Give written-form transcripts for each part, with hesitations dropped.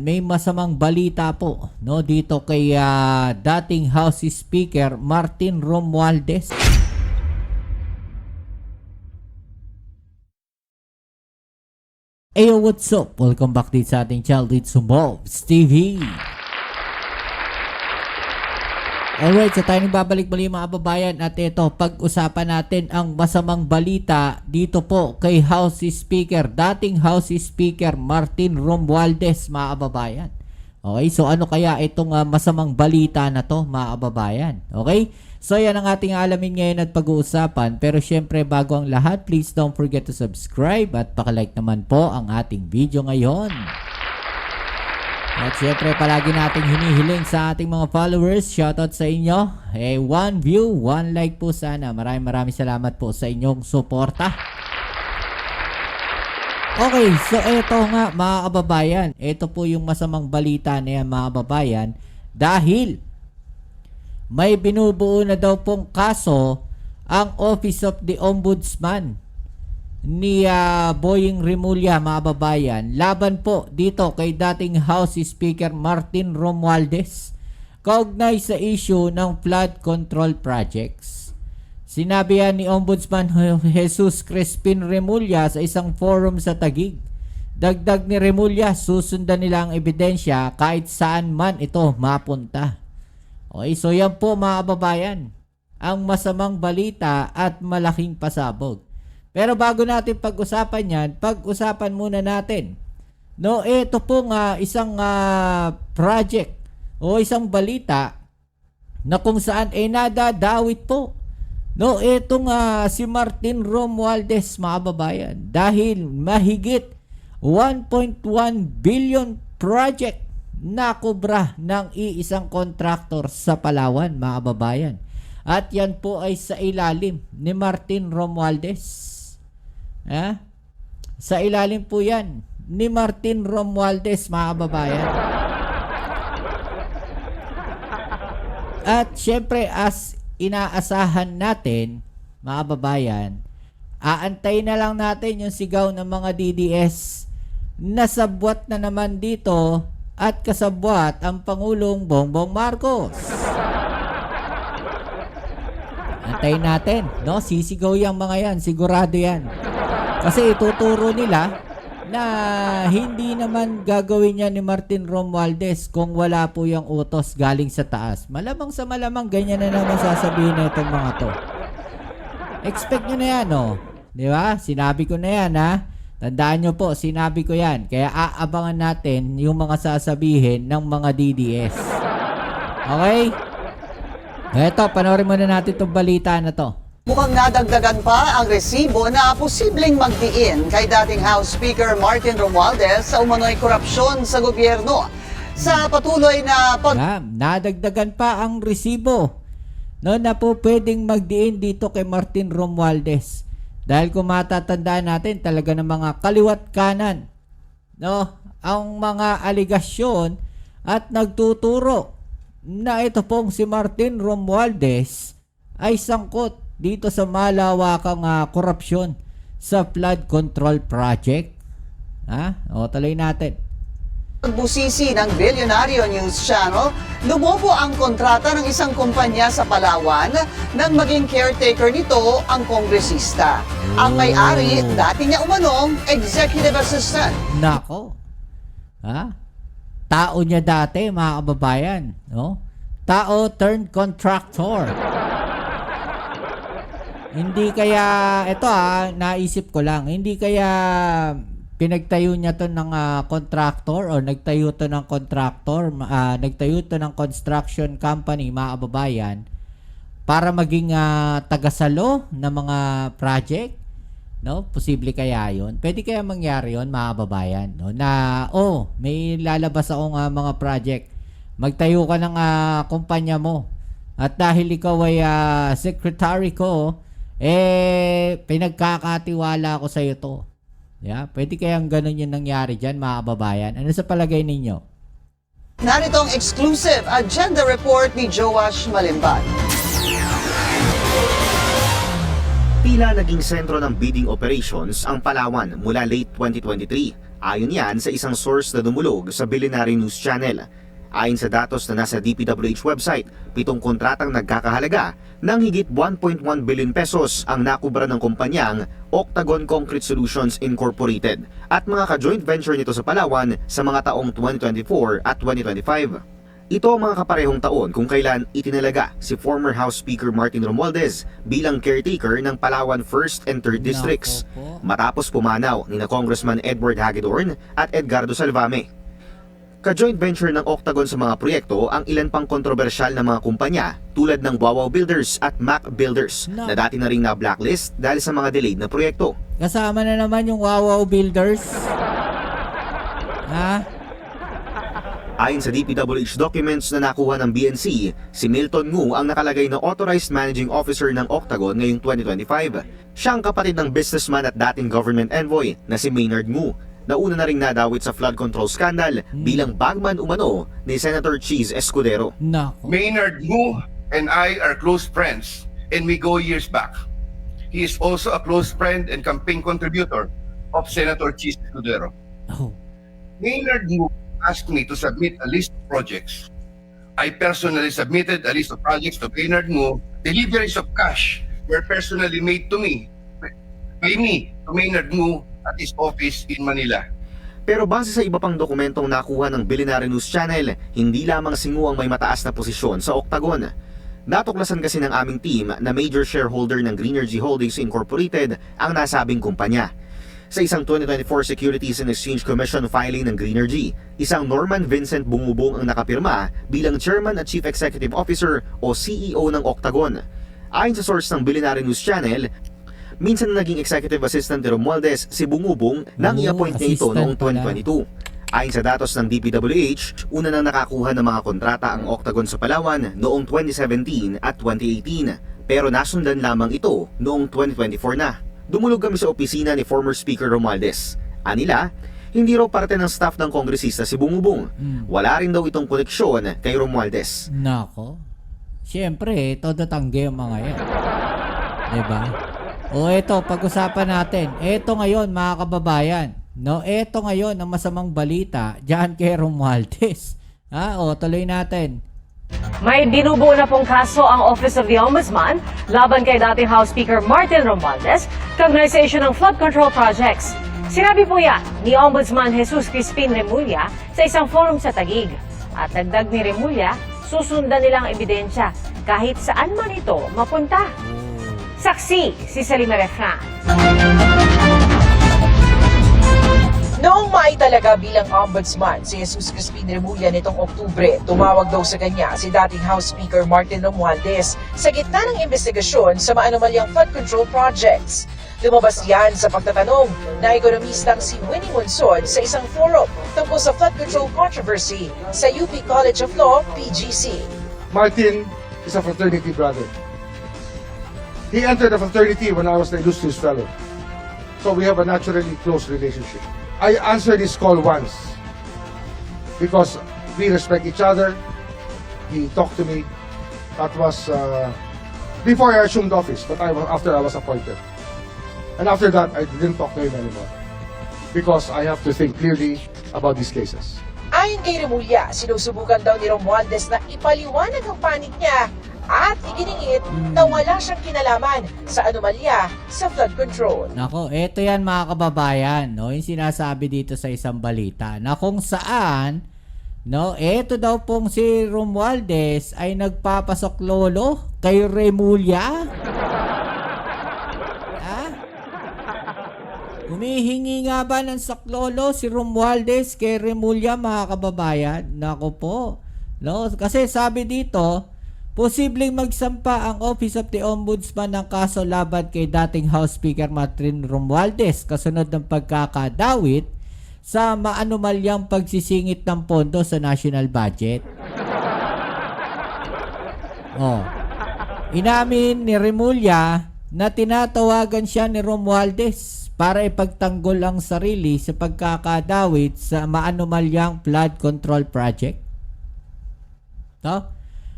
may masamang balita po, no, dito kay dating House Speaker Martin Romualdez. Ayo, what's up? Welcome back dito sa ating channel dito sa Mobs TV. Alright, so tayo babalik muli mga kababayan at ito, pag-usapan natin ang masamang balita dito po kay House Speaker, dating House Speaker Martin Romualdez mga kababayan. Okay, so ano kaya itong masamang balita na to mga kababayan? Okay, so yan ang ating alamin ngayon at pag-uusapan. Pero syempre bago ang lahat, please don't forget to subscribe at pakilike naman po ang ating video ngayon. At syempre palagi nating hinihiling sa ating mga followers, shoutout sa inyo. One view, one like po sana. Maraming salamat po sa inyong suporta. Okay, so eto nga mga kababayan. Ito po yung masamang balita na yan mga kababayan. Dahil may binubuo na daw pong kaso ang Office of the Ombudsman ni Boying Remulla mga kababayan, laban po dito kay dating House Speaker Martin Romualdez kaugnay sa issue ng flood control projects. Sinabi yan ni Ombudsman Jesus Crispin Remulla sa isang forum sa Taguig. Dagdag ni Remulla, susundan nila ang ebidensya kahit saan man ito mapunta. Okay, so yan po mga kababayan, ang masamang balita at malaking pasabog. Pero bago natin pag-usapan yan, pag-usapan muna natin. No, ito pong isang project o isang balita na kung saan nadadawit po. No, itong si Martin Romualdez mga kababayan dahil mahigit 1.1 billion project na kubra ng iisang kontraktor sa Palawan mga kababayan. At yan po ay sa ilalim ni Martin Romualdez. Sa ilalim po yan ni Martin Romualdez mga kababayan. At syempre as inaasahan natin mga kababayan, aantayin na lang natin yung sigaw ng mga DDS na sabwat na naman dito at kasabwat ang Pangulong Bongbong Marcos. Antayin natin, no? Sisigaw yung mga yan, sigurado yan. Kasi ituturo nila na hindi naman gagawin niya ni Martin Romualdez kung wala po yung utos galing sa taas. Malamang sa malamang ganyan na naman sasabihin na itong mga to. Expect nyo na yan, no? Di ba? Sinabi ko na yan, ha? Tandaan nyo po, sinabi ko yan. Kaya aabangan natin yung mga sasabihin ng mga DDS. Okay? Eto, panoorin muna natin itong balita na to. Mukhang nadagdagan pa ang resibo na posibleng magdiin kay dating House Speaker Martin Romualdez sa umano'y korupsyon sa gobyerno. Sa patuloy na nadagdagan pa ang resibo, no, na po pwedeng magdiin dito kay Martin Romualdez. Dahil kung matatandaan natin talaga ng mga kaliwat kanan, no, ang mga aligasyon at nagtuturo na ito pong si Martin Romualdez ay sangkot dito sa malawakang korupsyon sa flood control project. O, tuloy natin. Pagbusisi ng Bilyonaryo News Channel, lumobo ang kontrata ng isang kumpanya sa Palawan nang maging caretaker nito ang kongresista. Ang may-ari, dati niya umanong executive assistant. Nako. Tao niya dati, mga kababayan. No? Tao turned contractor. Hindi kaya, ito naisip ko lang, hindi kaya pinagtayo niya to ng contractor o nagtayo to ng contractor, nagtayo to ng construction company mga kababayan para maging tagasalo ng mga project, no? Posible kaya yun? Pwede kaya mangyari yun mga kababayan, no? Na, may lalabas akong mga project. Magtayo ka ng kumpanya mo at dahil ikaw ay secretary ko, pinagkakatiwala ko sa iyo to. Yeah, pwede kayang ganun yung nangyari dyan mga kababayan. Ano sa palagay ninyo? Narito ang exclusive agenda report ni Joash Malimban. Tila naging sentro ng bidding operations ang Palawan mula late 2023 Ayon yan sa isang source na dumulog sa Billionaire News Channel. Ayon sa datos na nasa DPWH website, 7 kontratang nagkakahalaga ng higit 1.1 billion pesos ang nakubra ng kumpanyang Octagon Concrete Solutions Incorporated at mga ka-joint venture nito sa Palawan sa mga taong 2024 at 2025. Ito ang mga kaparehong taon kung kailan itinalaga si former House Speaker Martin Romualdez bilang caretaker ng Palawan 1st and 3rd Districts matapos pumanaw ni na Congressman Edward Hagedorn at Edgardo Salvame. Ka-joint venture ng Octagon sa mga proyekto ang ilan pang kontrobersyal na mga kumpanya tulad ng Wawaw Builders at Mac Builders na dati na ring na-blacklist dahil sa mga delayed na proyekto. Kasama na naman yung Wawaw Builders. Ha? Ayon sa DPWH documents na nakuha ng BNC, si Milton Ngu ang nakalagay na Authorized Managing Officer ng Octagon ngayong 2025. Siya ang kapatid ng businessman at dating government envoy na si Maynard Ngu, na una na ring nadawit sa flood control scandal bilang bagman umano ni Senator Cheese Escudero. Nako. Maynard Ngu and I are close friends and we go years back. He is also a close friend and campaign contributor of Senator Cheese Escudero. Oh. Maynard Ngu asked me to submit a list of projects. I personally submitted a list of projects to Maynard Ngu. Deliveries of cash were personally made to me, by me, to Maynard Ngu at his office in Manila. Pero base sa iba pang dokumentong nakuha ng Billionaire News Channel, hindi lamang si Ngu ang may mataas na posisyon sa Octagon. Natuklasan kasi ng aming team na major shareholder ng Greenergy Holdings Incorporated ang nasabing kumpanya. Sa isang 2024 Securities and Exchange Commission filing ng Greenergy, isang Norman Vincent Bungubong ang nakapirma bilang Chairman at Chief Executive Officer o CEO ng Octagon. Ayon sa source ng Billionaire News Channel, minsan na naging executive assistant ni Romualdez si Bungubong nang i-appoint niya ito noong 2022. Ayon sa datos ng DPWH, una nang nakakuha ng mga kontrata ang Octagon sa Palawan noong 2017 at 2018, pero nasundan lamang ito noong 2024 na. Dumulog kami sa opisina ni former Speaker Romualdez. Anila, hindi raw parte ng staff ng kongresista si Bungubong. Wala rin daw itong koneksyon kay Romualdez. Nako. Siyempre, todo tangge ang mga yan. Diba? O eto, pag-usapan natin. Eto ngayon, mga kababayan. No, eto ngayon ang masamang balita diyan kay Romualdez. Ha? O, tuloy natin. May binubuo na pong kaso ang Office of the Ombudsman laban kay dating House Speaker Martin Romualdez kaugnay sa issue ng flood control projects. Sinabi po yan ni Ombudsman Jesus Crispin Remulla sa isang forum sa Taguig. At dagdag ni Remulla, susundan nilang ebidensya kahit saan man ito mapunta. Saksi si Salima Refran. Noong maitalaga bilang ombudsman si Jesus Crispin Remulla nitong Oktubre, tumawag daw sa kanya si dating House Speaker Martin Romualdez sa gitna ng investigasyon sa maanomalyang flood control projects. Lumabas yan sa pagtatanong na ekonomistang si Winnie Monson sa isang forum tungkol sa flood control controversy sa UP College of Law, PGC. Martin is a fraternity brother. He entered the fraternity when I was the illustrious fellow. So we have a naturally close relationship. I answered his call once because we respect each other. He talked to me. That was before I assumed office, but after I was appointed. And after that, I didn't talk to him anymore because I have to think clearly about these cases. Ayon kay Remulla, sinusubukan daw ni Romualdez na ipaliwanag ang panig niya at iginingit na wala siyang kinalaman sa anomalya sa flood control. Nako, eto yan mga kababayan, no? Yung sinasabi dito sa isang balita na kung saan, no, eto daw pong si Romualdez ay nagpapasok lolo kay Remulla. Humihingi nga ba ng saklolo si Romualdez kay Remulla, mga kababayan? Nako po. No? Kasi sabi dito, posibleng magsampa ang Office of the Ombudsman ng kaso laban kay dating House Speaker Martin Romualdez kasunod ng pagkakadawit sa maanomalyang pagsisingit ng pondo sa national budget. Inamin ni Remulla na tinatawagan siya ni Romualdez para ipagtanggol ang sarili sa pagkakadawit sa maanomalyang flood control project. No?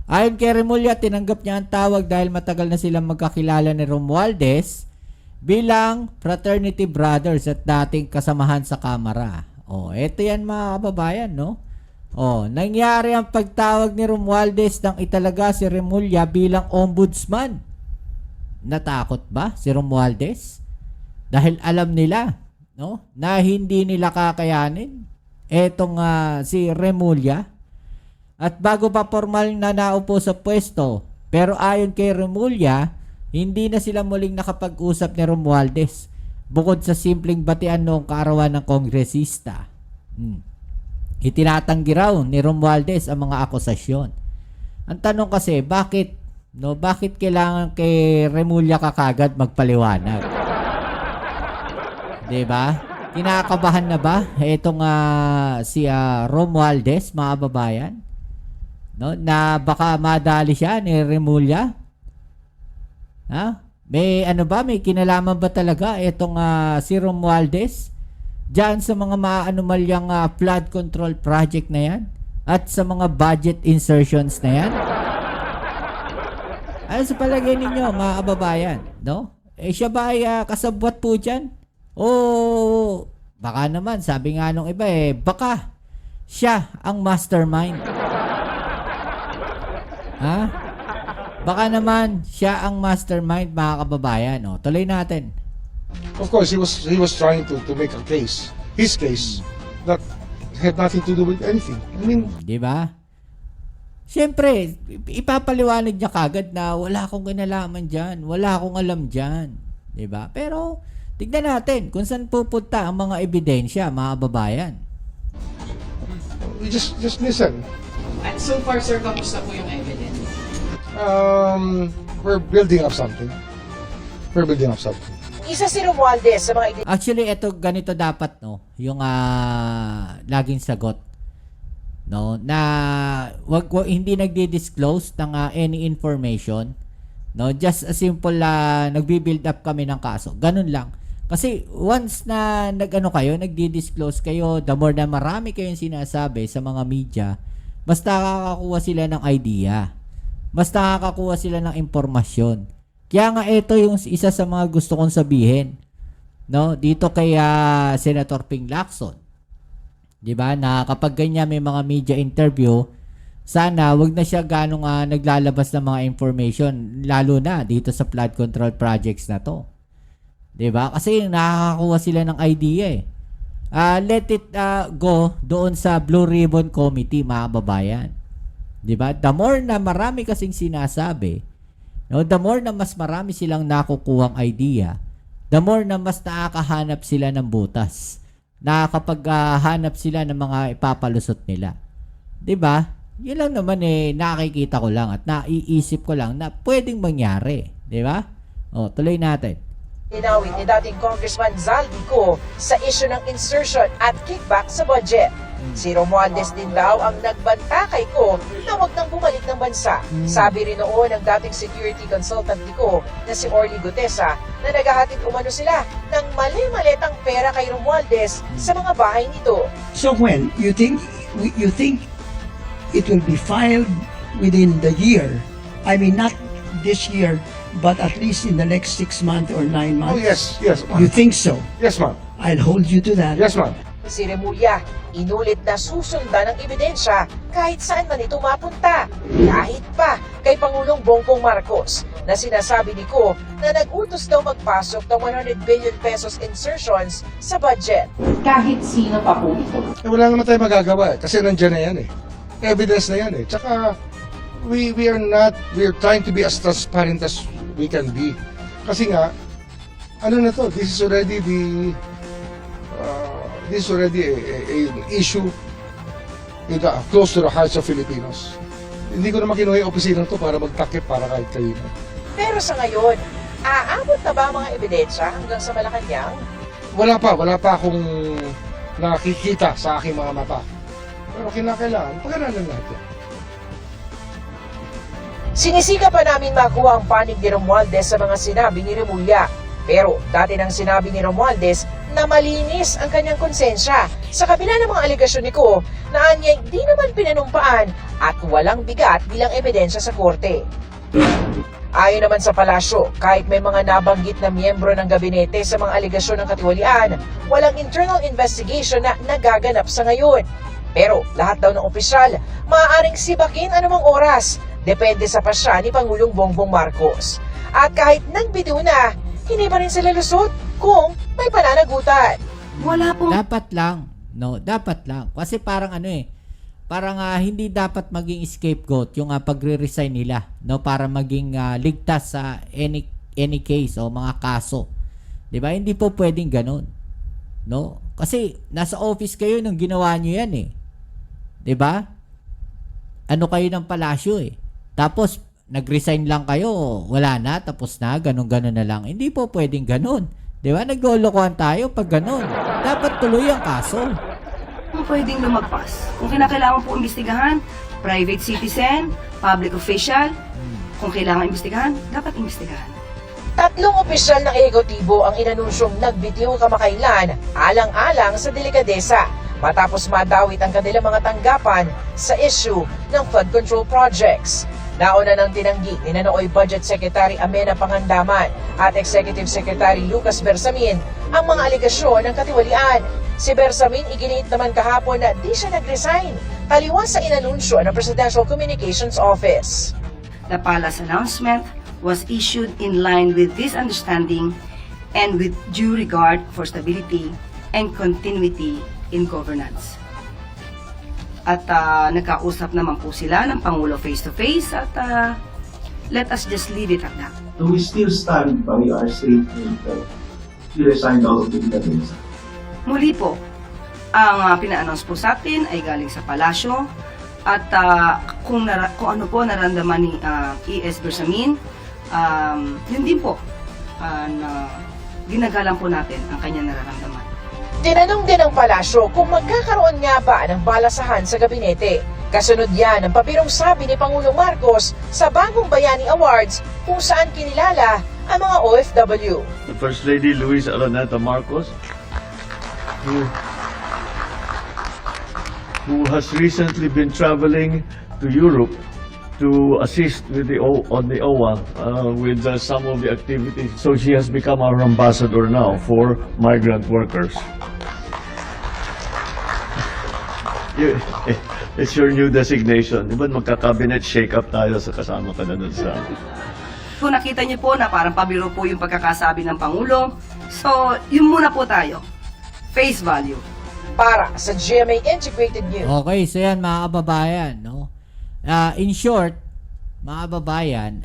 Ayon kay Remulla, tinanggap niya ang tawag dahil matagal na silang magkakilala ni Romualdez bilang fraternity brothers at dating kasamahan sa kamara. Oh, eto yan mga kababayan, no? Oh, nangyari ang pagtawag ni Romualdez nang italaga si Remulla bilang ombudsman. Natakot ba si Romualdez? Dahil alam nila, no, na hindi nila kakayanin etong si Remulla. At bago pa formal na naupo sa pwesto, pero ayon kay Remulla, hindi na sila muling nakapag-usap ni Romualdez bukod sa simpleng batian noong kaarawan ng kongresista. Itinatanggi raw ni Romualdez ang mga akusasyon. Ang tanong kasi, bakit kailangan kay Remulla kakagad magpaliwanag? 'Di ba? Kinakabahan na ba itong si Romualdez, mga babayan? No, na baka madali siya ni Remulla? Ha? May may kinalaman ba talaga itong si Romualdez diyan sa mga maanomalyang flood control project na yan at sa mga budget insertions na yan? Ano sa palagay ninyo, mga kababayan, no? Siya ba ay kasabwat po dyan? O baka naman, sabi nga nung iba baka siya ang mastermind. Ha? Baka naman siya ang mastermind, mga kababayan. O, tuloy natin. Of course, he was trying to make a case, his case, that had nothing to do with anything. I mean, Di ba? Siyempre, ipapaliwanag niya kagad na wala akong kinalaman dyan, wala akong alam dyan. Di ba? Pero, tignan natin kung saan pupunta ang mga ebidensya, mga kababayan. we just listen. At so far, sir, kamusta po yung evidence? We're building up something. Isa si Romualdez sa mga Actually, ito ganito dapat, no, yung laging sagot, no, na wag hindi nagdi-disclose ng any information, no, just a simple nagbi-build up kami ng kaso. Ganun lang. Kasi once na nagdi-disclose kayo, the more na marami kayong sinasabi sa mga media, mas nakakakuha sila ng idea. Mas nakakakuha sila ng impormasyon. Kaya nga ito yung isa sa mga gusto kong sabihin, no, dito kay Senator Ping Lacson. 'Di ba? Na kapag ganyan may mga media interview, sana wag na siya ganong naglalabas ng mga information, lalo na dito sa flood control projects na 'to. 'Di ba? Kasi nakakakuha sila ng idea let it go doon sa Blue Ribbon Committee, mga babayan. 'Di ba? The more na marami kasing sinasabi, no, the more na mas marami silang nakukuhang idea, the more na mas nakakahanap sila ng butas. Nakakapaghanap sila ng mga ipapalusot nila. 'Di ba? 'Yun lang naman nakikita ko lang at naiisip ko lang na pwedeng mangyari, 'di ba? O, tuloy natin. Linawin ni dating Congressman Zaldico sa issue ng insertion at kickback sa budget. Si Romualdez din daw ang nagbanta kay Ko na huwag nang bumalik ng bansa. Sabi rin noon ng dating security consultant ni Ko na si Orly Gutesa na naghahatid umano sila ng mali-maletang pera kay Romualdez sa mga bahay nito. So when you think it will be filed within the year, I mean not this year, but at least in the next 6 months or 9 months. Oh yes, ma'am. You think so? Yes, ma'am. I'll hold you to that. Yes, ma'am. Si Remulla, inulit na susundan ng ebidensya kahit saan man ito mapunta. Kahit pa kay Pangulong Bongbong Marcos na sinasabi ni Ko na nag-utos daw magpasok ng 100 billion pesos insertions sa budget. Kahit sino pa po ito. Wala naman tayo magagawa kasi nandiyan na yan Evidence na yan Tsaka, we are trying to be as transparent as we can be. Kasi nga, this is already an issue close to the hearts of Filipinos. Hindi ko naman kinuha yung opisina to para magtakip para kahit kanino. Pero sa ngayon, aabot na ba ang mga ebidensya hanggang sa Malacanang? Wala pa akong nakikita sa aking mga mata. Pero kinakailangan, pag-aralan natin. Sinisika pa namin makuha ang panig ni Romualdez sa mga sinabi ni Remulla. Pero dati nang sinabi ni Romualdez na malinis ang kanyang konsensya sa kabila ng mga aligasyon ni Ko na anyay di naman pinanumpaan at walang bigat bilang ebidensya sa korte. Ayon naman sa palasyo, kahit may mga nabanggit na miyembro ng gabinete sa mga aligasyon ng katiwalian, walang internal investigation na nagaganap sa ngayon. Pero lahat daw ng opisyal, maaaring sibakin anumang oras, depende sa pasya ni Pangulong Bongbong Marcos. At kahit nagbitiw na, hindi pa rin sila lusot kung may pananagutan. Wala pong Dapat lang, no? Dapat lang. Kasi parang parang hindi dapat maging scapegoat yung pagre-resign nila, no, para maging ligtas sa any case o mga kaso. 'Di ba? Hindi po pwedeng ganoon. No? Kasi nasa office kayo nung ginawa niyo 'yan eh. 'Di ba? Ano kayo ng palasyo eh. Tapos nag-resign lang kayo, wala na, tapos na, ganun-ganun na lang. Hindi po pwedeng ganun. 'Di ba? Naglolokohan tayo pag ganun. Dapat tuloy ang kaso. kung pwedeng lumagpas. Kung kinakailangan po imbestigahan, private citizen, public official, kung kailangan imbestigahan, dapat imbestigahan. Tatlong opisyal ng ehekutibo ang inanunsyong nagbitiw kamakailan alang-alang sa delikadesa matapos madawit ang kanilang mga tanggapan sa issue ng flood control projects. Nauna nang tinanggi ni Nanooy Budget Secretary Amena Pangandaman at Executive Secretary Lucas Bersamin ang mga aligasyon ng katiwalian. Si Bersamin iginit naman kahapon na di siya nag-resign, taliwas sa inanunsyo ng Presidential Communications Office. The palace announcement was issued in line with this understanding and with due regard for stability and continuity in governance. At nagkausap naman po sila ng Pangulo face-to-face at let us just leave it at that. So we still stand by our statement that we resigned all of the evidence. Muli po, ang pina-announce po sa atin ay galing sa palasyo at kung ano po naramdaman ni E.S. Bersamin, yun din po na ginagalang po natin ang kanyang nararamdaman. Tinanong din ng palasyo kung magkakaroon nga ba ng balasahan sa gabinete. Kasunod yan ang papirong sabi ni Pangulong Marcos sa Bagong Bayani Awards kung saan kinilala ang mga OFW. The First Lady Luisa Araneta Marcos, who has recently been traveling to Europe to assist with the OWA with some of the activities. So she has become our ambassador now for migrant workers. It's your new designation. Diba magka-cabinet shake-up tayo sa kasama ka na dun sa... Kung nakita niyo po na parang pabiro po yung pagkakasabi ng Pangulo, so yun muna po tayo. Face value. Para sa GMA Integrated News. Okay, so yan mga kababayan, no? In short, mga kababayan,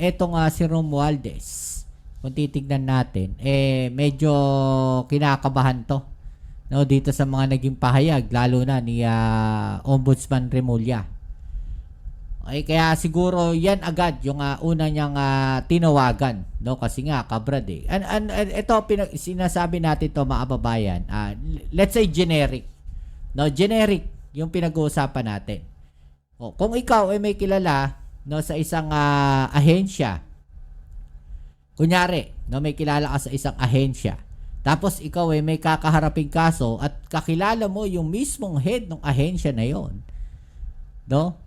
etong si Romualdez, kung titignan natin, medyo kinakabahan to, no, dito sa mga naging pahayag, lalo na ni Ombudsman Remulla. Okay, kaya siguro yan agad yung una niyang tinawagan, no, kasi nga kabrad eh. And ito sinasabi natin to mga kababayan, let's say generic. No, generic yung pinag-uusapan natin. O, kung ikaw ay may kilala, no, sa isang ahensya. Kunyari, no, may kilala ka sa isang ahensya. Tapos ikaw ay may kakaharaping kaso at kakilala mo yung mismong head ng ahensya na yon, no?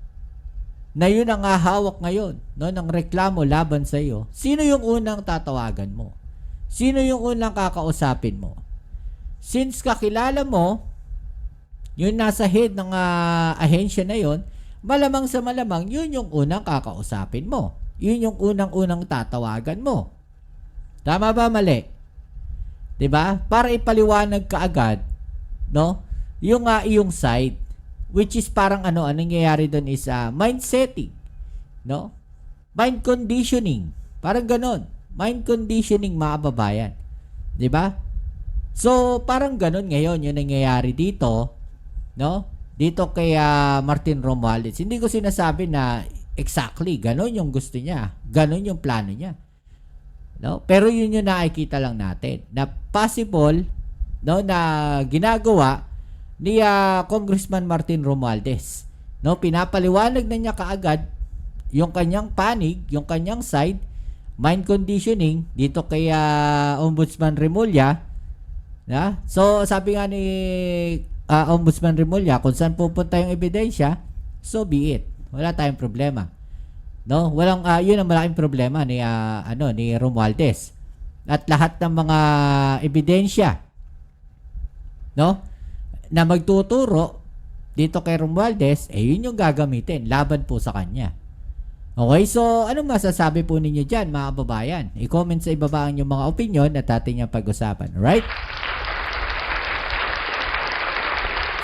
Na yun ang hawak ngayon, no, ng reklamo laban sa iyo. Sino yung unang tatawagan mo? Sino yung unang kakausapin mo? Since kakilala mo yung nasa head ng ahensya na yon, malamang sa malamang yun yung unang kakausapin mo. Yun yung unang-unang tatawagan mo. Tama ba, mali? 'Di ba? Para ipaliwanag ka agad, no? Yung iyong side, which is parang anong nangyayari doon is mind setting, no? Mind conditioning. Parang ganon. Mind conditioning, mga kababayan. 'Di ba? So, parang ganon ngayon yung nangyayari dito, no? Dito kay Martin Romualdez. Hindi ko sinasabi na exactly ganon yung gusto niya. Ganon yung plano niya. No? Pero yun yung nakikita lang natin na possible, no, na ginagawa ni Congressman Martin Romualdez. No, pinapaliwanag na niya kaagad yung kanyang panig, yung kanyang side, mind conditioning dito kay Ombudsman Remulla. Na? So sabi nga ni Ombudsman Remulla, kung saan pupunta yung ebidensya, so be it. Wala tayong problema. No, walang yun ang malaking problema ni ni Romualdez. At lahat ng mga ebidensya, no, na magtuturo dito kay Romualdez, yun yung gagamitin laban po sa kanya. Okay, so anong masasabi po ninyo dyan, mga kababayan? I-comment sa ibaba ang inyong mga opinion at ating yung pag-usapan. Alright?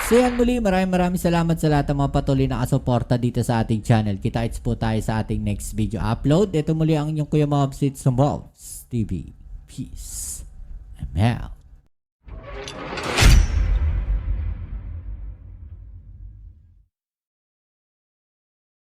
So yan muli, maraming salamat sa lahat ng mga patuloy na kasuporta dito sa ating channel. Kita-its po tayo sa ating next video upload. Ito muli ang inyong Kuya Mobs, it's Mobs TV. Peace. I'm out.